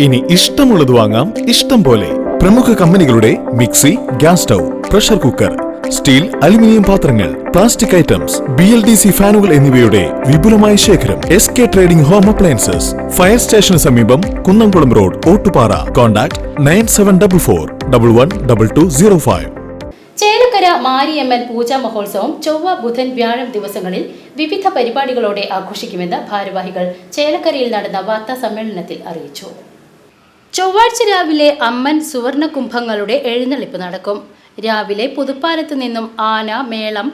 ഇനി ഇഷ്ടമുള്ളത് വാങ്ങാം ഇഷ്ടം പോലെ. പ്രമുഖ കമ്പനികളുടെ mixie, gas stove, pressure cooker, steel, aluminium പാത്രങ്ങൾ, പ്ലാസ്റ്റിക് ഐറ്റംസ്, BLDC ഫാനുകൾ എന്നിവയുടെ വിപുലമായ ശേഖരം. SK trading home appliances, fire സ്റ്റേഷന് സമീപം, കുന്നംകുളം റോഡ്, ഓട്ടുപാറ. കോൺടാക്ട് 9744112205. ചേലക്കര മാരിയമ്മൻ പൂജാ മഹോത്സവം ചൊവ്വ, ബുധൻ, വ്യാഴം ദിവസങ്ങളിൽ വിവിധ പരിപാടികളോടെ ആഘോഷിക്കുമെന്ന് ഭാരവാഹികൾ ചേലക്കരയിൽ നടന്ന വാർത്താ സമ്മേളനത്തിൽ അറിയിച്ചു. ചൊവ്വാഴ്ച രാവിലെ അമ്മൻ സുവർണ കുംഭങ്ങളുടെ എഴുന്നള്ളിപ്പ് നടക്കും. രാവിലെ പുതുപ്പാലത്ത് നിന്നും ആന, മേളം,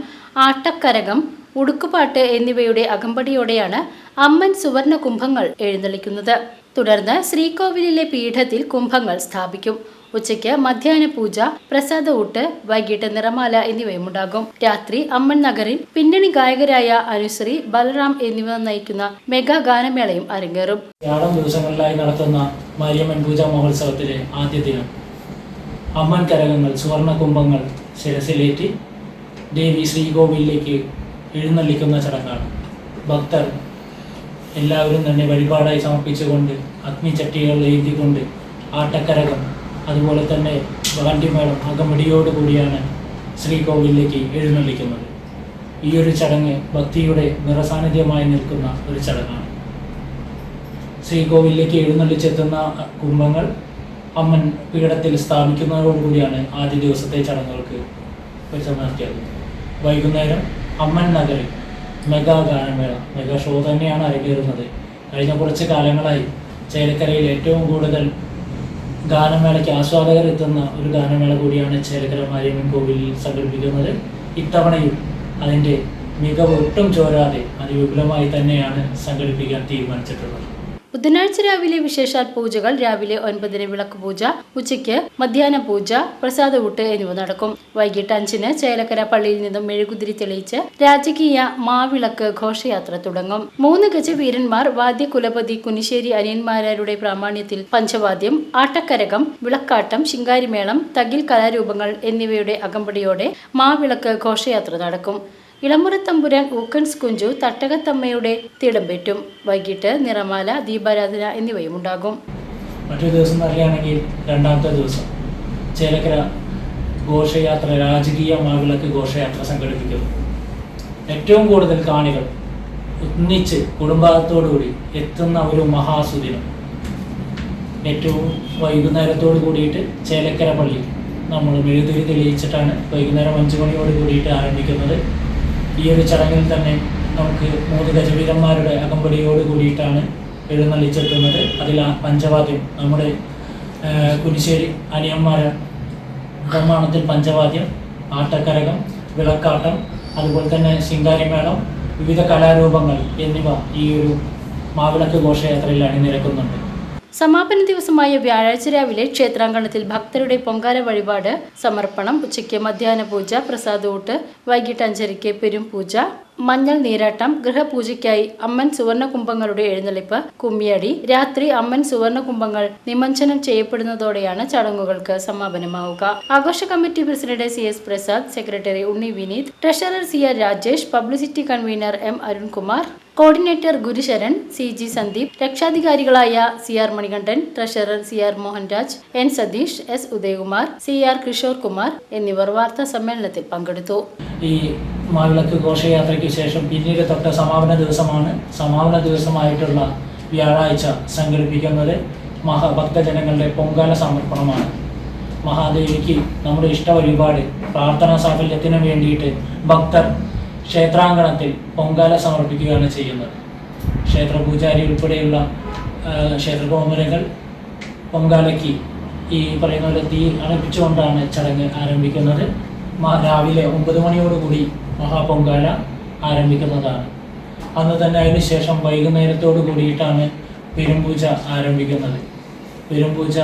ആട്ടക്കരകം, ഉടുക്കുപാട്ട് എന്നിവയുടെ അകമ്പടിയോടെയാണ് അമ്മൻ സുവർണ കുംഭങ്ങൾ എഴുന്നള്ളിക്കുന്നത്. തുടർന്ന് ശ്രീകോവിലിലെ പീഠത്തിൽ കുംഭങ്ങൾ സ്ഥാപിക്കും. ഉച്ചയ്ക്ക് മധ്യാഹ്ന പൂജ, പ്രസാദ ഊട്ട്, വൈകിട്ട് നിറമാല എന്നിവയുമുണ്ടാകും. രാത്രി അമ്മൻ നഗറിൽ പിന്നണി ഗായകരായ അനുശ്രീ, ബലറാം എന്നിവർ നയിക്കുന്ന മെഗാ ഗാനമേളയും അരങ്ങേറും. ദിവസങ്ങളിലായി നടത്തുന്ന മാരിയമ്മൻ പൂജാ മഹോത്സവത്തിലെ ആദ്യ ദിനം അമ്മൻ കരകങ്ങൾ, സുവർണ കുംഭങ്ങൾ ശിരസിലേറ്റി ദേവി ശ്രീകോവിലേക്ക് എഴുന്നള്ളിക്കുന്ന ചടങ്ങാണ്. ഭക്തർ എല്ലാവരും തന്നെ വഴിപാടായി സമർപ്പിച്ചുകൊണ്ട് അഗ്നിചട്ടികൾ എഴുതിക്കൊണ്ട് ആട്ടക്കരകം, അതുപോലെ തന്നെ വാദ്യമേളം അകമ്പടിയോടുകൂടിയാണ് ശ്രീകോവിലേക്ക് എഴുന്നള്ളിക്കുന്നത്. ഈ ഒരു ചടങ്ങ് ഭക്തിയുടെ നിറസാന്നിധ്യമായി നിൽക്കുന്ന ഒരു ചടങ്ങാണ്. ശ്രീകോവിലേക്ക് എഴുന്നള്ളിച്ചെത്തുന്ന കുംഭങ്ങൾ അമ്മൻ പീഠത്തിൽ സ്ഥാപിക്കുന്നതോടുകൂടിയാണ് ആദ്യ ദിവസത്തെ ചടങ്ങുകൾക്ക് പരിസമാപ്തിയാകുന്നത്. വൈകുന്നേരം അമ്മൻ നഗറിൽ മെഗാ ഗാനമേള, മെഗാ ഷോ തന്നെയാണ് അരങ്ങേറുന്നത്. കഴിഞ്ഞ കുറച്ച് കാലങ്ങളായി ചേലക്കരയിൽ ഏറ്റവും കൂടുതൽ ഗാനമേളയ്ക്ക് ആസ്വാദകർ എത്തുന്ന ഒരു ഗാനമേള കൂടിയാണ് ചേലക്കര മാരിയമ്മൻ കോവിലിൽ സംഘടിപ്പിക്കുന്നത്. ഇത്തവണയും അതിൻ്റെ മികവ് ഒട്ടും ചോരാതെ അതിവിപുലമായി തന്നെയാണ് സംഘടിപ്പിക്കാൻ തീരുമാനിച്ചിട്ടുള്ളത്. ബുധനാഴ്ച രാവിലെ വിശേഷാൽ പൂജകൾ. രാവിലെ 9-ന് വിളക്ക് പൂജ, ഉച്ചയ്ക്ക് മധ്യാഹ്ന പൂജ, പ്രസാദ ഊട്ട് എന്നിവ നടക്കും. വൈകിട്ട് 5-ന് ചേലക്കര പള്ളിയിൽ നിന്നും മെഴുകുതിരി തെളിയിച്ച് രാജകീയ മാവിളക്ക് ഘോഷയാത്ര തുടങ്ങും. 3 ഗജവീരന്മാർ, വാദ്യകുലപതി കുനിശ്ശേരി അനിയന്മാരുടെ പ്രാമാണ്യത്തിൽ പഞ്ചവാദ്യം, ആട്ടക്കരകം, വിളക്കാട്ടം, ശിങ്കാരിമേളം, തകിൽ കലാരൂപങ്ങൾ എന്നിവയുടെ അകമ്പടിയോടെ മാവിളക്ക് ഘോഷയാത്ര നടക്കും. ഇളമുറത്തമ്പുരാൻ, ഊക്കൻസ് കുഞ്ചു, തട്ടകത്തമ്മയുടെ തിടമ്പേറ്റും. വൈകിട്ട് നിറമാല, ദീപാരാധന എന്നിവയും ഉണ്ടാകും. മറ്റൊരു ദിവസം പറയുകയാണെങ്കിൽ രണ്ടാമത്തെ ദിവസം ചേലക്കര ഘോഷയാത്ര, രാജകീയ മാവിളക്ക് ഘോഷയാത്ര സംഘടിപ്പിക്കുന്നു. ഏറ്റവും കൂടുതൽ കാണികൾ ഒന്നിച്ച് കുടുംബത്തോടുകൂടി എത്തുന്ന ഒരു മഹാസുദിനം. ഏറ്റവും വൈകുന്നേരത്തോട് കൂടിയിട്ട് ചേലക്കര പള്ളി നമ്മൾ മെഴുകുതിരി തെളിയിച്ചിട്ടാണ് വൈകുന്നേരം 5 മണിയോട് കൂടിയിട്ട് ആരംഭിക്കുന്നത്. ഈ ഒരു ചടങ്ങിൽ തന്നെ നമുക്ക് 3 ഗജവീരന്മാരുടെ അകമ്പടിയോട് കൂടിയിട്ടാണ് എഴുന്നള്ളിച്ചെത്തുന്നത്. അതിൽ പഞ്ചവാദ്യം, നമ്മുടെ കുനിശ്ശേരി അനിയന്മാരുടെ പ്രമാണത്തിൽ പഞ്ചവാദ്യം, ആട്ടക്കരകം, വിളക്കാട്ടം, അതുപോലെ തന്നെ ശിങ്കാരിമേളം, വിവിധ കലാരൂപങ്ങൾ എന്നിവ ഈ ഒരു മാവിളക്ക് ഘോഷയാത്രയിൽ അണിനിരക്കുന്നുണ്ട്. സമാപന ദിവസമായ വ്യാഴാഴ്ച രാവിലെ ക്ഷേത്രാങ്കണത്തിൽ ഭക്തരുടെ പൊങ്കാല വഴിപാട് സമർപ്പണം. ഉച്ചയ്ക്ക് മധ്യാഹ്ന പൂജ, പ്രസാദ ഊട്ട്, വൈകിട്ട് 5:30-ക്ക് പെരുംപൂജ, മഞ്ഞൾ നീരാട്ടം, ഗൃഹപൂജയ്ക്കായി അമ്മൻ സുവർണകുംഭങ്ങളുടെ എഴുന്നള്ളിപ്പ്, കുമ്മിയടി. രാത്രി അമ്മൻ സുവർണകുംഭങ്ങൾ നിമഞ്ജനം ചെയ്യപ്പെടുന്നതോടെയാണ് ചടങ്ങുകൾക്ക് സമാപനമാവുക. ആഘോഷ committee president CS Prasad, secretary Unni Vineeth, treasurer CR Rajesh, publicity convener M Arunkumar, coordinator Gurusharan, CG Sandeep, രക്ഷാധികാരികളായ CR Manikandan, treasurer CR Mohanraj, N Satheesh, S Udayakumar, CR Kishore Kumar എന്നിവർ വാർത്താ സമ്മേളനത്തിൽ പങ്കെടുത്തു. ഈ മാവിളക്ക് ഘോഷയാത്രയ്ക്ക് ശേഷം പിന്നീട് തൊട്ട സമാപന ദിവസമാണ്. സമാപന ദിവസമായിട്ടുള്ള വ്യാഴാഴ്ച സംഘടിപ്പിക്കുന്നത് ഭക്തജനങ്ങളുടെ പൊങ്കാല സമർപ്പണമാണ്. മഹാദേവിക്ക് നമ്മുടെ ഇഷ്ട വഴിപാട്, പ്രാർത്ഥനാ സാഫല്യത്തിന് വേണ്ടിയിട്ട് ഭക്തർ ക്ഷേത്രാങ്കണത്തിൽ പൊങ്കാല സമർപ്പിക്കുകയാണ് ചെയ്യുന്നത്. ക്ഷേത്ര പൂജാരി ഉൾപ്പെടെയുള്ള ക്ഷേത്രകോമരങ്ങൾ പൊങ്കാലയ്ക്ക് ഈ പറയുന്ന പോലെ തീ അണപ്പിച്ചുകൊണ്ടാണ് ചടങ്ങ് ആരംഭിക്കുന്നത്. രാവിലെ 9 മണിയോടുകൂടി മഹാപൊങ്കാല ആരംഭിക്കുന്നതാണ്. അന്ന് തന്നെ അതിനുശേഷം വൈകുന്നേരത്തോടു കൂടിയിട്ടാണ് പെരുംപൂജ ആരംഭിക്കുന്നത്. പെരുംപൂജ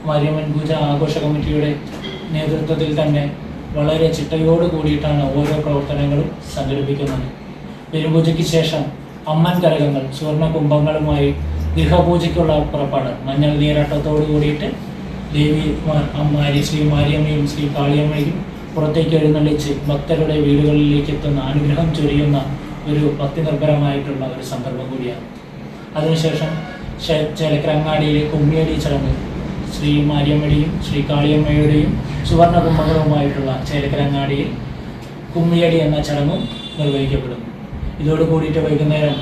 മാരിയമ്മൻ പൂജ ആഘോഷ കമ്മിറ്റിയുടെ നേതൃത്വത്തിൽ തന്നെ വളരെ ചിട്ടയോട് കൂടിയിട്ടാണ് ഓരോ പ്രവർത്തനങ്ങളും സംഘടിപ്പിക്കുന്നത്. പെരുംപൂജയ്ക്ക് ശേഷം അമ്മൻ കരകങ്ങൾ, സുവർണ കുംഭങ്ങളുമായി ഗൃഹപൂജയ്ക്കുള്ള പുറപ്പാട്, മഞ്ഞൾ നീരാട്ടത്തോടു കൂടിയിട്ട് ദേവി ശ്രീ മാരിയമ്മയും ശ്രീ കാളിയമ്മയും പുറത്തേക്ക് എഴുന്നള്ളിച്ച് ഭക്തരുടെ വീടുകളിലേക്ക് എത്തുന്ന, അനുഗ്രഹം ചൊരിയുന്ന ഒരു ഭക്തി നിർഭരമായിട്ടുള്ള ഒരു സന്ദർഭം കൂടിയാണ്. അതിനുശേഷം ചേലക്കരങ്ങാടിയിലെ കുമ്മിയടി ചടങ്ങ് ശ്രീ മാരിയമ്മയുടെയും ശ്രീ കാളിയമ്മയുടെയും സുവർണ കുംഭങ്ങളുമായിട്ടുള്ള ചേലക്കരങ്ങാടിയിൽ കുമ്മിയടി എന്ന ചടങ്ങും നിർവഹിക്കപ്പെടുന്നു. ഇതോട് കൂടിയിട്ട് വൈകുന്നേരം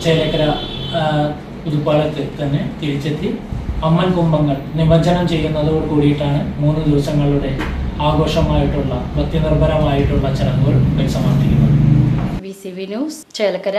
ചേലക്കര പുതുപ്പാലത്ത് തന്നെ തിരിച്ചെത്തി അമ്മൻ കുംഭങ്ങൾ നിമജ്ജനം ചെയ്യുന്നതോട് കൂടിയിട്ടാണ് 3 ദിവസങ്ങളുടെ ആഘോഷമായിട്ടുള്ള ഭക്തിനിർഭരമായിട്ടുള്ള ചടങ്ങുകൾ പരിസമാപ്തിക്കുന്നത്. VCV news Chelakkara.